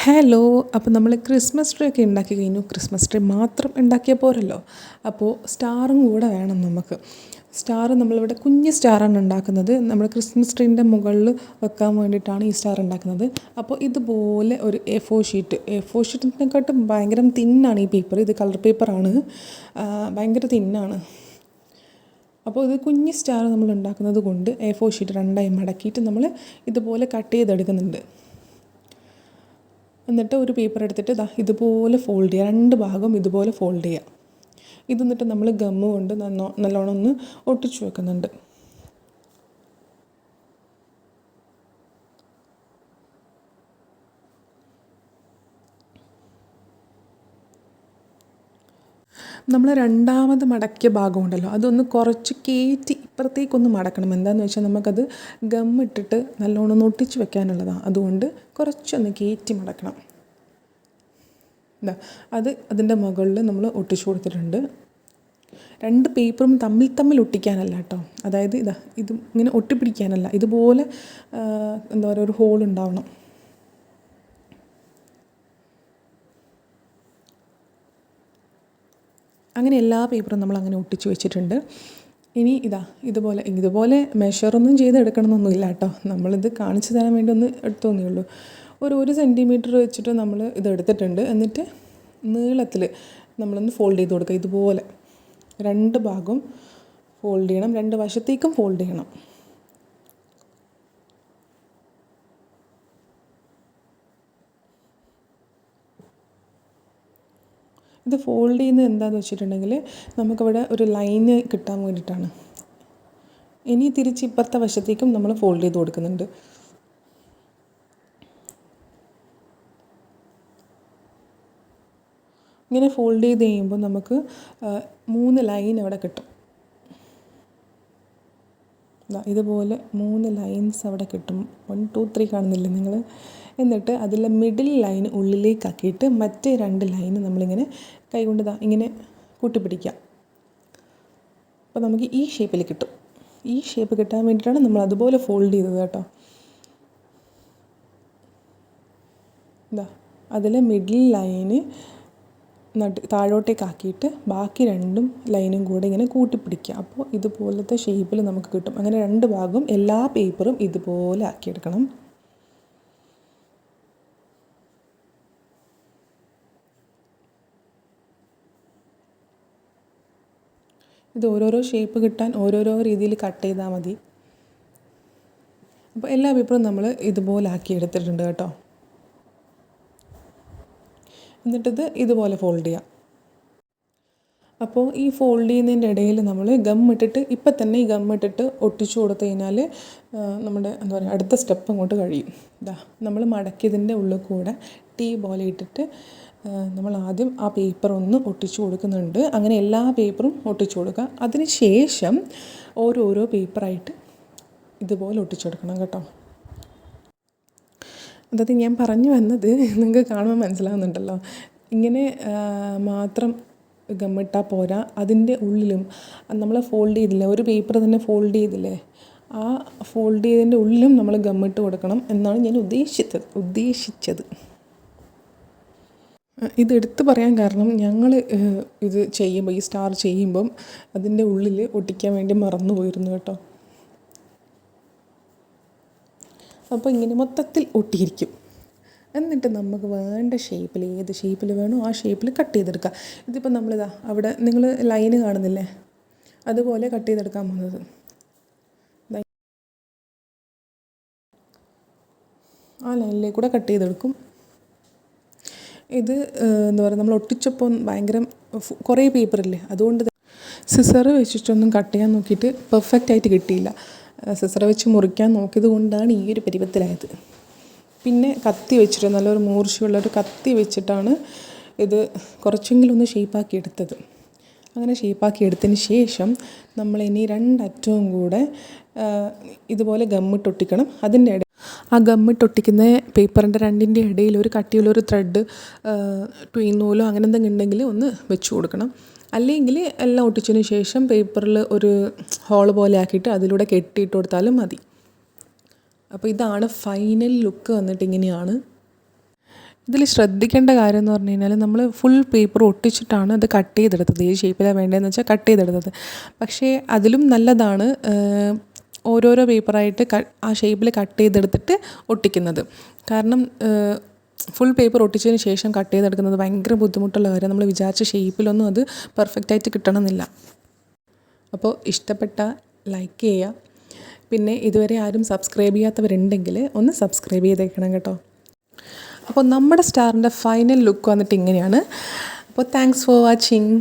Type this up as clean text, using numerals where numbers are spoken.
Hello. അപ്പോൾ നമ്മൾ Christmas tree ഒക്കെ ഉണ്ടാക്കി കഴിഞ്ഞു. ക്രിസ്മസ് ട്രീ മാത്രം ഉണ്ടാക്കിയാൽ പോരല്ലോ, അപ്പോൾ സ്റ്റാറും കൂടെ വേണം നമുക്ക്. സ്റ്റാർ നമ്മളിവിടെ കുഞ്ഞ് സ്റ്റാറാണ് ഉണ്ടാക്കുന്നത്. നമ്മൾ ക്രിസ്മസ് ട്രീൻ്റെ മുകളിൽ വെക്കാൻ വേണ്ടിയിട്ടാണ് ഈ സ്റ്റാർ ഉണ്ടാക്കുന്നത്. അപ്പോൾ ഇതുപോലെ ഒരു എ4 ഷീറ്റിനെക്കാട്ടും ഭയങ്കര തിന്നാണ് ഈ പേപ്പർ. ഇത് കളർ പേപ്പറാണ്, ഭയങ്കര തിന്നാണ്. അപ്പോൾ ഇത് കുഞ്ഞ് സ്റ്റാർ നമ്മൾ ഉണ്ടാക്കുന്നത് കൊണ്ട് എ4 ഷീറ്റ് രണ്ടായി മടക്കിയിട്ട് നമ്മൾ ഇതുപോലെ കട്ട് ചെയ്തെടുക്കുന്നുണ്ട്. എന്നിട്ട് ഒരു പേപ്പർ എടുത്തിട്ട് ഇതുപോലെ ഫോൾഡ് ചെയ്യുക, രണ്ട് ഭാഗം ഇതുപോലെ ഫോൾഡ് ചെയ്യുക. ഇത് എന്നിട്ട് നമ്മൾ ഗമ്മ് കൊണ്ട് നല്ലോണം ഒന്ന് ഒട്ടിച്ചു വെക്കുന്നുണ്ട്. നമ്മൾ രണ്ടാമത് മടക്കിയ ഭാഗം ഉണ്ടല്ലോ, അതൊന്ന് കുറച്ച് കയറ്റി ഇപ്പുറത്തേക്കൊന്ന് മടക്കണം. എന്താണെന്ന് വെച്ചാൽ നമുക്കത് ഗമ്മിട്ടിട്ട് നല്ലോണം ഒന്ന് ഒട്ടിച്ച് വെക്കാനുള്ളതാണ്. അതുകൊണ്ട് കുറച്ചൊന്ന് കയറ്റി മടക്കണം. അതിൻ്റെ മുകളിൽ നമ്മൾ ഒട്ടിച്ചു കൊടുത്തിട്ടുണ്ട്. രണ്ട് പേപ്പറും തമ്മിൽ ഒട്ടിക്കാനല്ല കേട്ടോ, അതായത് ഇത് ഇങ്ങനെ ഒട്ടിപ്പിടിക്കാനല്ല, ഇതുപോലെ എന്താ പറയുക, ഒരു ഹോൾ ഉണ്ടാവണം. അങ്ങനെ എല്ലാ പേപ്പറും നമ്മൾ അങ്ങനെ ഒട്ടിച്ച് വെച്ചിട്ടുണ്ട്. ഇനി ഇതുപോലെ മെഷറൊന്നും ചെയ്തെടുക്കണമെന്നൊന്നുമില്ല കേട്ടോ, നമ്മളിത് കാണിച്ചു തരാൻ വേണ്ടി ഒന്ന് എടുത്തോന്നേ ഉള്ളൂ. ഒരു 1 സെൻറ്റിമീറ്റർ വെച്ചിട്ട് നമ്മൾ ഇത് എടുത്തിട്ടുണ്ട്. എന്നിട്ട് നീളത്തിൽ നമ്മളൊന്ന് ഫോൾഡ് ചെയ്ത് കൊടുക്കുക. ഇതുപോലെ രണ്ട് ഭാഗവും ഫോൾഡ് ചെയ്യണം, രണ്ട് വശത്തേക്കും ഫോൾഡ് ചെയ്യണം. ഇത് ഫോൾഡ് ചെയ്യുന്നത് എന്താണെന്ന് വെച്ചിട്ടുണ്ടെങ്കിൽ നമുക്കവിടെ ഒരു ലൈന് കിട്ടാൻ വേണ്ടിയിട്ടാണ്. ഇനി തിരിച്ച് ഇപ്പുറത്തെ വശത്തേക്കും നമ്മൾ ഫോൾഡ് ചെയ്ത് കൊടുക്കുന്നുണ്ട്. ഇങ്ങനെ ഫോൾഡ് ചെയ്ത് കഴിയുമ്പോൾ നമുക്ക് 3 ലൈൻ അവിടെ കിട്ടും. ഇതുപോലെ 3 ലൈൻസ് അവിടെ കിട്ടും. 1 2 3 കാണുന്നില്ലേ നിങ്ങൾ? എന്നിട്ട് അതിലെ മിഡിൽ ലൈൻ ഉള്ളിലേക്കാക്കിയിട്ട് മറ്റേ 2 ലൈൻ നമ്മളിങ്ങനെ കൈകൊണ്ട് ഇങ്ങനെ കൂട്ടിപ്പിടിക്കുക. അപ്പോൾ നമുക്ക് ഈ ഷേപ്പിൽ കിട്ടും. ഈ ഷേപ്പ് കിട്ടാൻ വേണ്ടിയിട്ടാണ് നമ്മൾ അതുപോലെ ഫോൾഡ് ചെയ്തത് കേട്ടോ. അതിലെ മിഡിൽ ലൈന് താഴോട്ടേക്കാക്കിയിട്ട് ബാക്കി 2 ലൈനും കൂടെ ഇങ്ങനെ കൂട്ടിപ്പിടിക്കുക. അപ്പോൾ ഇതുപോലത്തെ ഷേപ്പിൽ നമുക്ക് കിട്ടും. അങ്ങനെ 2 ഭാഗം എല്ലാ പേപ്പറും ഇതുപോലെ ആക്കിയെടുക്കണം. ഇത് ഓരോരോ ഷേപ്പ് കിട്ടാൻ ഓരോരോ രീതിയിൽ കട്ട് ചെയ്താൽ മതി. അപ്പോൾ എല്ലാ പേപ്പറും നമ്മൾ ഇതുപോലെ ആക്കി എടുത്തിട്ടുണ്ട് കേട്ടോ. എന്നിട്ടിത് ഇതുപോലെ ഫോൾഡ് ചെയ്യാം. അപ്പോൾ ഈ ഫോൾഡ് ചെയ്യുന്നതിൻ്റെ ഇടയിൽ നമ്മൾ ഗമ്മിട്ടിട്ട് ഈ ഗമ്മിട്ടിട്ട് ഒട്ടിച്ചു കൊടുത്തു കഴിഞ്ഞാൽ നമ്മുടെ എന്താ പറയുക, അടുത്ത സ്റ്റെപ്പ് അങ്ങോട്ട് കഴിയും. നമ്മൾ മടക്കിയതിൻ്റെ ഉള്ളിൽ കൂടെ പോലെ ഇട്ടിട്ട് നമ്മൾ ആദ്യം ആ പേപ്പർ ഒന്ന് ഒട്ടിച്ചു കൊടുക്കുന്നുണ്ട്. അങ്ങനെ എല്ലാ പേപ്പറും ഒട്ടിച്ചു കൊടുക്കുക. അതിന് ശേഷം ഓരോരോ പേപ്പറായിട്ട് ഇതുപോലെ ഒട്ടിച്ചെടുക്കണം കേട്ടോ. അതായത് ഞാൻ പറഞ്ഞു വന്നത് നിങ്ങൾക്ക് കാണുമ്പോൾ മനസ്സിലാകുന്നുണ്ടല്ലോ. ഇങ്ങനെ മാത്രം ഗമ്മിട്ടാൽ പോരാ, അതിൻ്റെ ഉള്ളിലും നമ്മൾ ഫോൾഡ് ചെയ്തില്ലേ, ഒരു പേപ്പർ തന്നെ ഫോൾഡ് ചെയ്തില്ലേ, ആ ഫോൾഡ് ചെയ്തതിൻ്റെ ഉള്ളിലും നമ്മൾ ഗമ്മിട്ട് കൊടുക്കണം എന്നാണ് ഞാൻ ഉദ്ദേശിച്ചത്. ഇതെടുത്ത് പറയാൻ കാരണം ഞങ്ങൾ ഇത് ചെയ്യുമ്പോൾ, ഈ സ്റ്റാർ ചെയ്യുമ്പം അതിൻ്റെ ഉള്ളിൽ ഒട്ടിക്കാൻ വേണ്ടി മറന്നു പോയിരുന്നു കേട്ടോ. അപ്പോൾ ഇങ്ങനെ മൊത്തത്തിൽ ഒട്ടിയിരിക്കും. എന്നിട്ട് നമുക്ക് വേണ്ട ഷേപ്പിൽ, ഏത് ഷേപ്പിൽ വേണോ ആ ഷേപ്പിൽ കട്ട് ചെയ്തെടുക്കുക. ഇതിപ്പോൾ അവിടെ നിങ്ങൾ ലൈന് കാണുന്നില്ലേ, അതുപോലെ കട്ട് ചെയ്തെടുക്കാൻ പോകുന്നത്. ആ ലൈനിലേക്ക് കൂടെ കട്ട് ചെയ്തെടുക്കും. ഇത് എന്താ പറയുക, നമ്മൾ ഒട്ടിച്ചപ്പോൾ ഭയങ്കര കുറേ പേപ്പറില്ലേ, അതുകൊണ്ട് സിസർ വെച്ചിട്ടൊന്നും കട്ട് ചെയ്യാൻ നോക്കിയിട്ട് പെർഫെക്റ്റ് ആയിട്ട് കിട്ടിയില്ല. സിസർ വെച്ച് മുറിക്കാൻ നോക്കിയത് കൊണ്ടാണ് ഈ ഒരു പരുവത്തിലായത്. പിന്നെ കത്തി വെച്ചിട്ട്, നല്ലൊരു മൂർച്ചയുള്ളൊരു കത്തി വെച്ചിട്ടാണ് ഇത് കുറച്ചെങ്കിലും ഒന്ന് ഷേപ്പാക്കി എടുത്തത്. അങ്ങനെ ഷേപ്പാക്കി എടുത്തതിന് ശേഷം നമ്മളിനി 2 അറ്റവും കൂടെ ഇതുപോലെ ഗമ്മിട്ടൊട്ടിക്കണം. അതിൻ്റെ ആ ഗമ്മിട്ടൊട്ടിക്കുന്ന പേപ്പറിൻ്റെ 2ൻ്റെ ഇടയിൽ ഒരു കട്ടിയുള്ളൊരു ത്രെഡ്, ട്വീൻ നൂലോ അങ്ങനെ എന്തെങ്കിലും ഉണ്ടെങ്കിൽ ഒന്ന് വെച്ച് കൊടുക്കണം. അല്ലെങ്കിൽ എല്ലാം ഒട്ടിച്ചതിന് ശേഷം പേപ്പറിൽ ഒരു ഹോൾ പോലെ ആക്കിയിട്ട് അതിലൂടെ കെട്ടിയിട്ട് കൊടുത്താലും മതി. അപ്പോൾ ഇതാണ് ഫൈനൽ ലുക്ക് വന്നിട്ട് ഇങ്ങനെയാണ്. ഇതിൽ ശ്രദ്ധിക്കേണ്ട കാര്യം എന്ന് പറഞ്ഞു കഴിഞ്ഞാൽ നമ്മൾ ഫുൾ പേപ്പർ ഒട്ടിച്ചിട്ടാണ് അത് കട്ട് ചെയ്തെടുത്തത്. ഏത് ഷേപ്പിലാണ് വേണ്ടതെന്ന് വെച്ചാൽ കട്ട് ചെയ്തെടുത്തത്. പക്ഷേ അതിലും നല്ലതാണ് ഓരോരോ പേപ്പറായിട്ട് ആ ഷേപ്പിൽ കട്ട് ചെയ്തെടുത്തിട്ട് ഒട്ടിക്കുന്നത്. കാരണം ഫുൾ പേപ്പർ ഒട്ടിച്ചതിന് ശേഷം കട്ട് ചെയ്തെടുക്കുന്നത് ഭയങ്കര ബുദ്ധിമുട്ടുള്ള കാര്യം. നമ്മൾ വിചാരിച്ച ഷേപ്പിലൊന്നും അത് പെർഫെക്റ്റായിട്ട് കിട്ടണമെന്നില്ല. അപ്പോൾ ഇഷ്ടപ്പെട്ട ലൈക്ക് ചെയ്യുക. പിന്നെ ഇതുവരെ ആരും സബ്സ്ക്രൈബ് ചെയ്യാത്തവരുണ്ടെങ്കിൽ ഒന്ന് സബ്സ്ക്രൈബ് ചെയ്തേക്കണം കേട്ടോ. അപ്പോൾ നമ്മുടെ സ്റ്റാറിൻ്റെ ഫൈനൽ ലുക്ക് വന്നിട്ട് ഇങ്ങനെയാണ്. അപ്പോൾ താങ്ക്സ് ഫോർ വാച്ചിങ്.